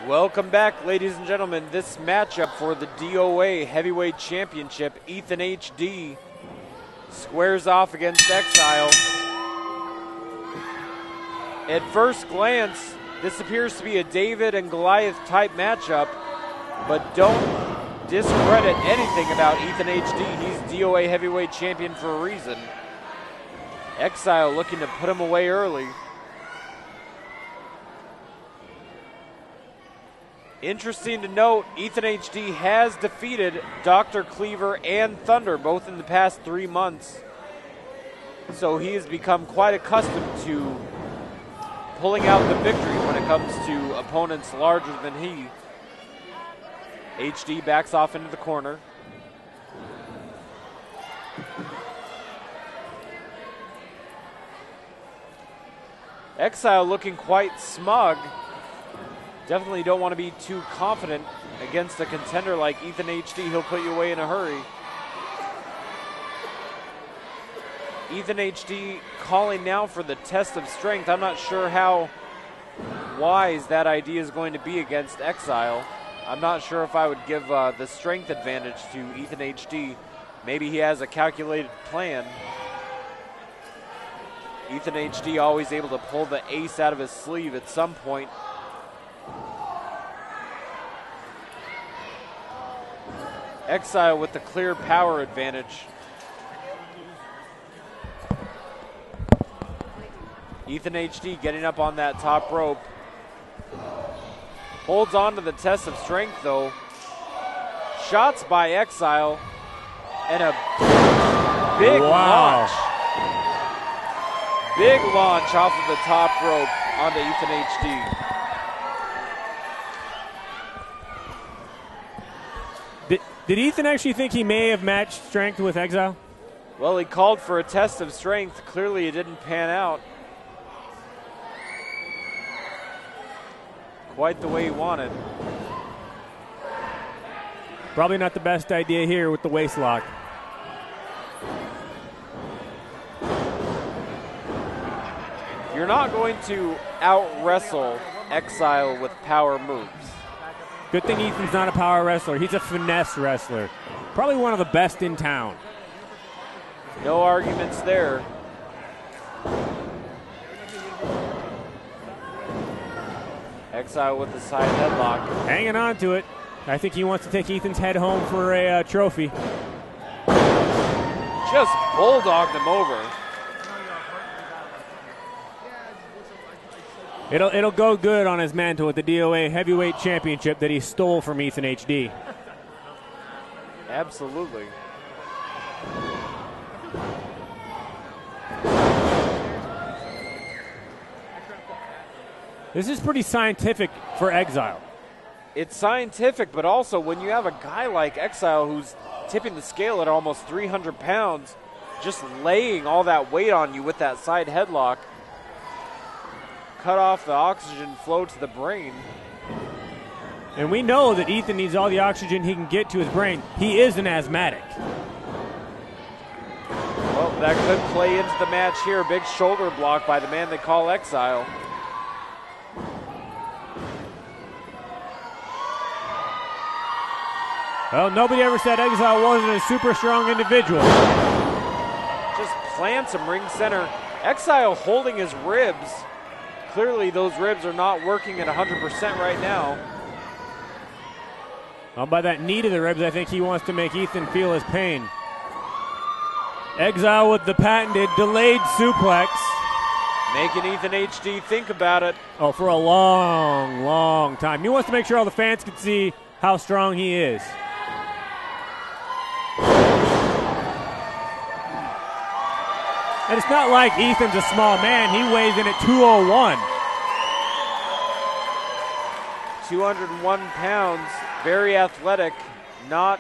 Welcome back, ladies and gentlemen. This matchup for the DOA Heavyweight Championship, Ethan HD squares off against Exile. At first glance, this appears to be a David and Goliath type matchup, but don't discredit anything about Ethan HD. He's DOA Heavyweight Champion for a reason. Exile looking to put him away early. Interesting to note, Ethan HD has defeated Dr. Cleaver and Thunder both in the past 3 months. So he has become quite accustomed to pulling out the victory when it comes to opponents larger than he. HD backs off into the corner. Exile looking quite smug. Definitely don't want to be too confident against a contender like Ethan HD. He'll put you away in a hurry. Ethan HD calling now for the test of strength. I'm not sure how wise that idea is going to be against Exile. I'm not sure if I would give the strength advantage to Ethan HD. Maybe he has a calculated plan. Ethan HD always able to pull the ace out of his sleeve at some point. Exile with the clear power advantage. Ethan HD getting up on that top rope. Holds on to the test of strength though. Shots by Exile and a big launch. Big launch off of the top rope onto Ethan HD. Did Ethan actually think he may have matched strength with Exile? Well, he called for a test of strength. Clearly it didn't pan out quite the way he wanted. Probably not the best idea here with the waist lock. You're not going to out-wrestle Exile with power moves. Good thing Ethan's not a power wrestler. He's a finesse wrestler. Probably one of the best in town. No arguments there. Exile with the side headlock. Hanging on to it. I think he wants to take Ethan's head home for a trophy. Just bulldogged him over. It'll go good on his mantle with the DOA Heavyweight Championship that he stole from Ethan HD. Absolutely. This is pretty scientific for Exile. It's scientific, but also when you have a guy like Exile who's tipping the scale at almost 300 pounds, just laying all that weight on you with that side headlock, cut off the oxygen flow to the brain. And we know that Ethan needs all the oxygen he can get to his brain. He is an asthmatic. Well, that could play into the match here. Big shoulder block by the man they call Exile. Well, nobody ever said Exile wasn't a super strong individual. Just plants him ring center. Exile holding his ribs. Clearly those ribs are not working at 100% right now. Well, by that knee to the ribs, I think he wants to make Ethan feel his pain. Exile with the patented delayed suplex. Making Ethan HD think about it. Oh, for a long, long time. He wants to make sure all the fans can see how strong he is. And it's not like Ethan's a small man. He weighs in at 201. 201 pounds, very athletic, not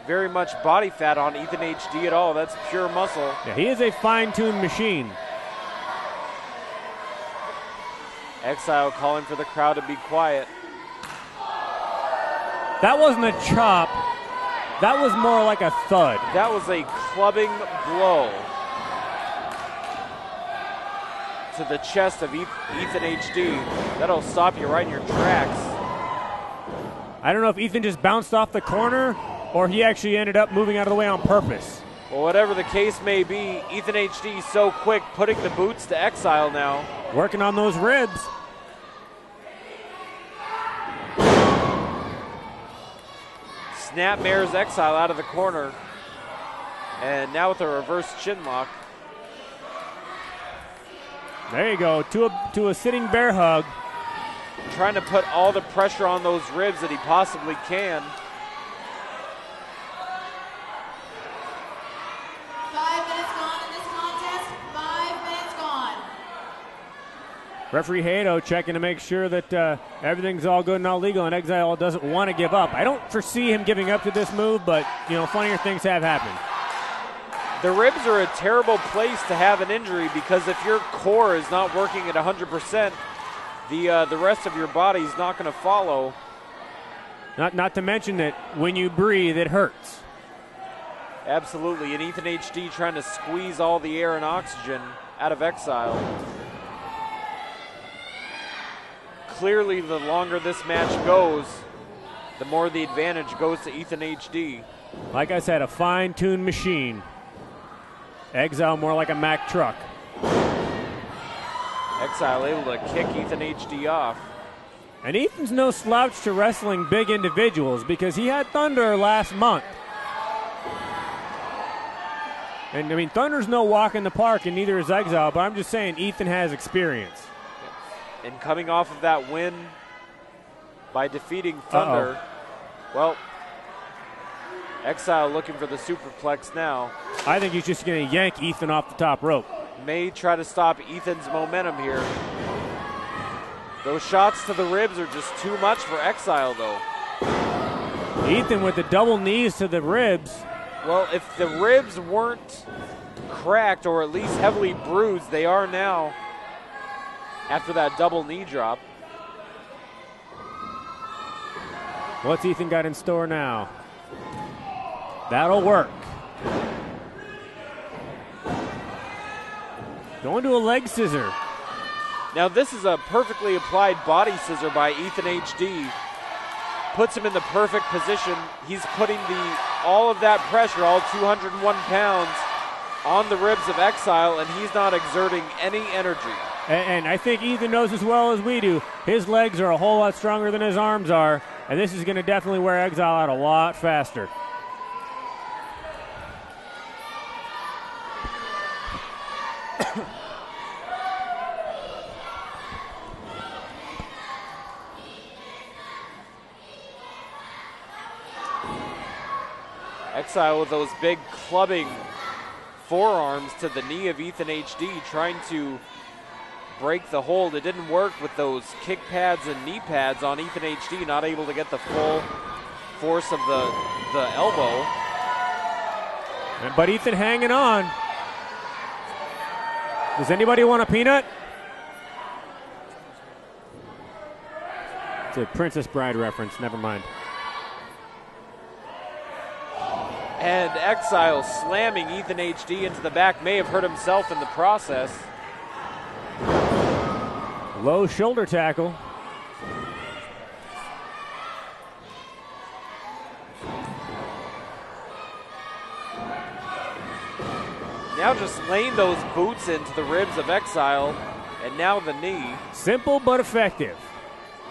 very much body fat on Ethan HD at all. That's pure muscle. Yeah, he is a fine-tuned machine. Exile calling for the crowd to be quiet. That wasn't a chop. That was more like a thud. That was a clubbing blow to the chest of Ethan HD. That'll stop you right in your tracks. I don't know if Ethan just bounced off the corner or he actually ended up moving out of the way on purpose. Well, whatever the case may be, Ethan HD so quick putting the boots to Exile now. Working on those ribs. Snapmares Exile out of the corner. And now with a reverse chin lock. There you go, to a sitting bear hug. Trying to put all the pressure on those ribs that he possibly can. 5 minutes gone in this contest. 5 minutes gone. Referee Hato checking to make sure that everything's all good and all legal, and Exile doesn't want to give up. I don't foresee him giving up to this move, but, you know, funnier things have happened. The ribs are a terrible place to have an injury because if your core is not working at 100%, the rest of your body is not going to follow. Not to mention that when you breathe, it hurts. Absolutely, and Ethan HD trying to squeeze all the air and oxygen out of Exile. Clearly, the longer this match goes, the more the advantage goes to Ethan HD. Like I said, a fine-tuned machine. Exile more like a Mack truck. Exile able to kick Ethan HD off. And Ethan's no slouch to wrestling big individuals because he had Thunder last month. And I mean, Thunder's no walk in the park and neither is Exile, but I'm just saying Ethan has experience. And coming off of that win by defeating Thunder, well, Exile looking for the superplex now. I think he's just going to yank Ethan off the top rope. May try to stop Ethan's momentum here. Those shots to the ribs are just too much for Exile, though. Ethan with the double knees to the ribs. Well, if the ribs weren't cracked or at least heavily bruised, they are now after that double knee drop. What's Ethan got in store now? That'll work. Going to a leg scissor. Now this is a perfectly applied body scissor by Ethan HD. Puts him in the perfect position. He's putting all of that pressure, all 201 pounds, on the ribs of Exile, and he's not exerting any energy. And I think Ethan knows as well as we do, his legs are a whole lot stronger than his arms are, and this is going to definitely wear Exile out a lot faster. Exile with those big clubbing forearms to the knee of Ethan HD, trying to break the hold. It didn't work with those kick pads and knee pads on Ethan HD, not able to get the full force of the elbow. But Ethan hanging on. Does anybody want a peanut? It's a Princess Bride reference, never mind. And Exile slamming Ethan HD into the back, may have hurt himself in the process. Low shoulder tackle. Now just laying those boots into the ribs of Exile, and now the knee. Simple but effective.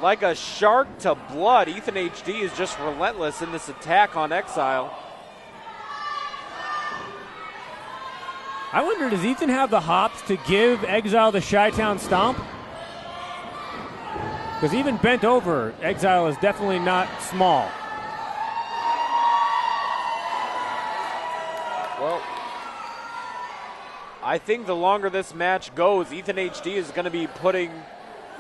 Like a shark to blood, Ethan HD is just relentless in this attack on Exile. I wonder, does Ethan have the hops to give Exile the Chi-Town stomp? Because even bent over, Exile is definitely not small. Well, I think the longer this match goes, Ethan HD is going to be putting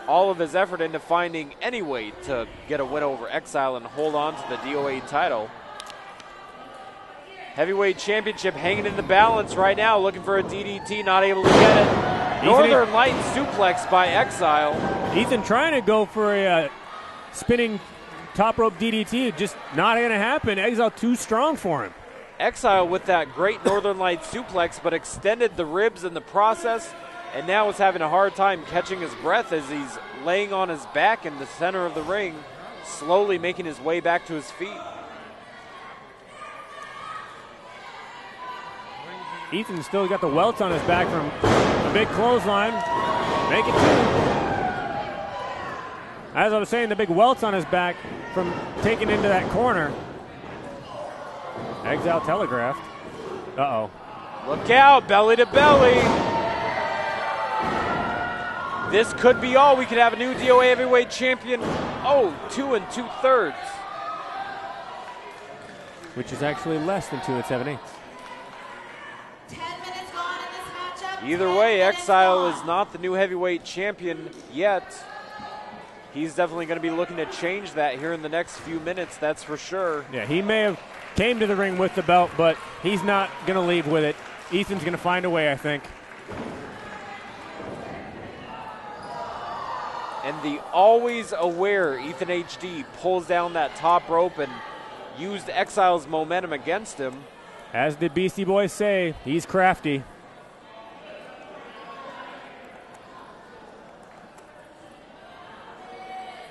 all of his effort into finding any way to get a win over Exile and hold on to the DOA title. Heavyweight Championship hanging in the balance right now, looking for a DDT, not able to get it. Northern Light suplex by Exile. Ethan trying to go for a spinning top rope DDT, just not going to happen. Exile too strong for him. Exile with that great Northern Light suplex, but extended the ribs in the process, and now is having a hard time catching his breath as he's laying on his back in the center of the ring, slowly making his way back to his feet. Ethan's still got the welts on his back from a big clothesline. Make it 2. As I was saying, the big welts on his back from taking into that corner. Exile telegraphed. Uh-oh. Look out, belly to belly. This could be all. We could have a new DOA heavyweight champion. Oh, 2 2/3. Which is actually less than 2 7/8. 10 minutes gone in this matchup. Either 10 way, minutes Exile gone. is not the new heavyweight champion yet. He's definitely going to be looking to change that here in the next few minutes, that's for sure. Yeah, he may have came to the ring with the belt, but he's not going to leave with it. Ethan's going to find a way, I think. And the always aware Ethan HD pulls down that top rope and used Exile's momentum against him. As the Beastie Boys say, he's crafty.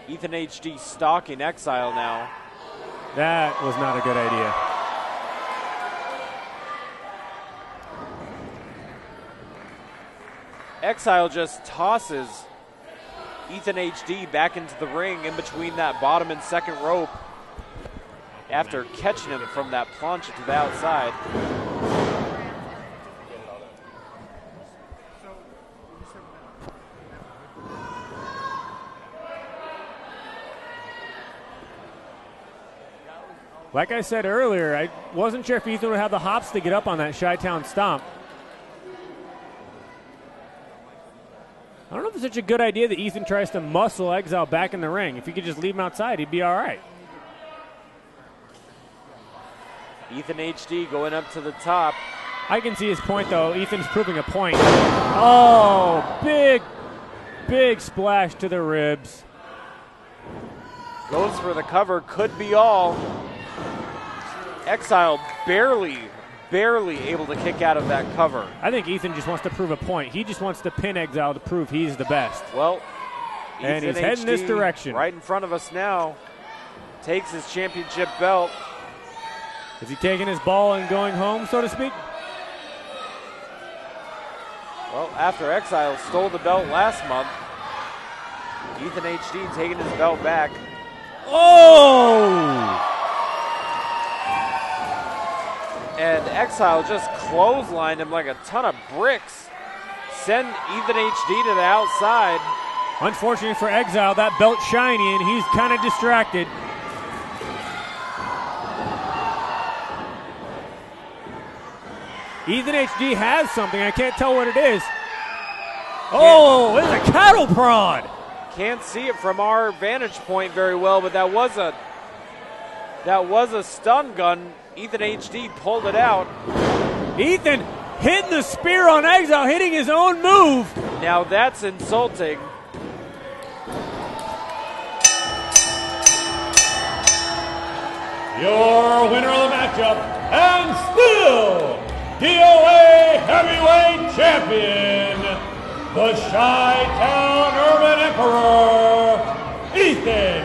Ethan HD stalking Exile now. That was not a good idea. Exile just tosses Ethan HD back into the ring in between that bottom and second rope after catching him from that plancha to the outside. Like I said earlier, I wasn't sure if Ethan would have the hops to get up on that Chi-Town stomp. I don't know if it's such a good idea that Ethan tries to muscle Exile back in the ring. If he could just leave him outside, he'd be all right. Ethan HD going up to the top. I can see his point, though. Ethan's proving a point. Oh, big splash to the ribs. Goes for the cover, could be all. Exile barely able to kick out of that cover. I think Ethan just wants to prove a point. He just wants to pin Exile to prove he's the best. Well, and Ethan he's heading HD this direction. right in front of us now. Takes his championship belt. Is he taking his ball and going home, so to speak? Well, after Exile stole the belt last month, Ethan HD taking his belt back. Oh! And Exile just clotheslined him like a ton of bricks. Send Ethan HD to the outside. Unfortunately for Exile, that belt's shiny and he's kind of distracted. Ethan HD has something. I can't tell what it is. Oh, it's a cattle prod. Can't see it from our vantage point very well, but that was a stun gun. Ethan HD pulled it out. Ethan hitting the spear on Exile, hitting his own move. Now that's insulting. Your winner of the matchup, and still DOA Heavyweight Champion, the Chi-Town Urban Emperor, Ethan